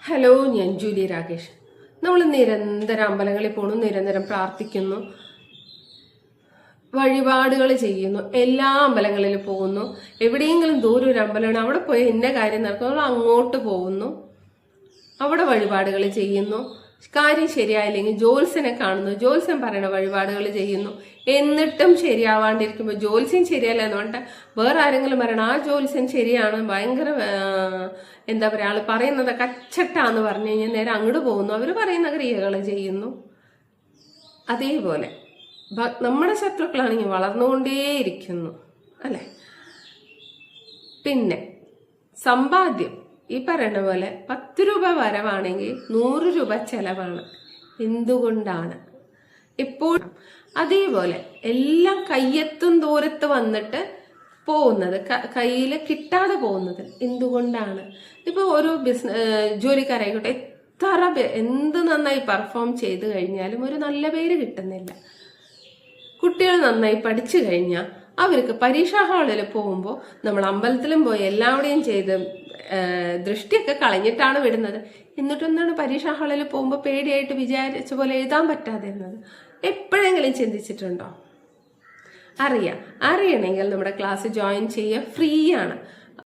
Hello, ഞാൻ Julie Rakesh. നമ്മൾ നിരന്തരം അമ്പലങ്ങളിൽ പോകണം, നിരന്തരം പ്രാർത്ഥിക്കുന്നു, വഴിപാടുകൾ ചെയ്യുന്നു, എല്ലാ അമ്പലങ്ങളിലും പോകുന്നു. എവിടെയെങ്കിലും ദൂരം ഒരു അമ്പലമാണ്, അവിടെ പോയി ഇന്ന കാര്യം നടക്കുന്നു, നമ്മൾ അങ്ങോട്ട് പോകുന്നു, അവിടെ വഴിപാടുകൾ ചെയ്യുന്നു. കാര്യം ശരിയായില്ലെങ്കിൽ ജോത്സ്യനെ കാണുന്നു, ജോത്സ്യൻ പറയുന്ന വഴിപാടുകൾ ചെയ്യുന്നു. എന്നിട്ടും ശരിയാവാണ്ടിരിക്കുമ്പോൾ ജോത്സ്യൻ ശരിയല്ല എന്ന് പറഞ്ഞിട്ട് വേറെ ആരെങ്കിലും പറയണം ആ ജോത്സ്യൻ ശരിയാണ്, ഭയങ്കര എന്താ പറയുക, ആള് പറയുന്നത് കച്ചട്ടാന്ന് പറഞ്ഞു കഴിഞ്ഞാൽ നേരെ അങ്ങോട്ട് പോകുന്നു, അവർ പറയുന്ന ക്രിയകൾ ചെയ്യുന്നു. അതേപോലെ നമ്മുടെ ശത്രുക്കളാണെങ്കിൽ വളർന്നുകൊണ്ടേയിരിക്കുന്നു, അല്ലെ? പിന്നെ സമ്പാദ്യം ഈ പറയുന്ന പോലെ 10 രൂപ വരവാണെങ്കിൽ 100 രൂപ ചെലവാണ്. എന്തുകൊണ്ടാണ്? എപ്പോഴും അതേപോലെ എല്ലാം കയ്യെത്തും ദൂരത്ത് വന്നിട്ട് പോകുന്നത്, കയ്യിൽ കിട്ടാതെ പോകുന്നത് എന്തുകൊണ്ടാണ്? ഇപ്പൊ ഒരു ജോലിക്കാരായിക്കോട്ടെ, എന്ത് നന്നായി പെർഫോം ചെയ്ത് കഴിഞ്ഞാലും ഒരു നല്ല പേര് കിട്ടുന്നില്ല. കുട്ടികൾ നന്നായി പഠിച്ചു കഴിഞ്ഞാൽ അവർക്ക് പരീക്ഷാ ഹാളിൽ പോകുമ്പോൾ നമ്മൾ അമ്പലത്തിലും പോയി എല്ലാവിടെയും ചെയ്ത് ദൃഷ്ടിയൊക്കെ കളഞ്ഞിട്ടാണ് വിടുന്നത്. എന്നിട്ടെന്താണ് പരീക്ഷാ ഹാളിൽ പോകുമ്പോൾ പേടിയായിട്ട് വിചാരിച്ച പോലെ എഴുതാൻ പറ്റാതിരുന്നത്? എപ്പോഴെങ്കിലും ചിന്തിച്ചിട്ടുണ്ടോ? അറിയണമെങ്കിൽ നമ്മുടെ ക്ലാസ് ജോയിൻ ചെയ്യുക, ഫ്രീ ആണ്.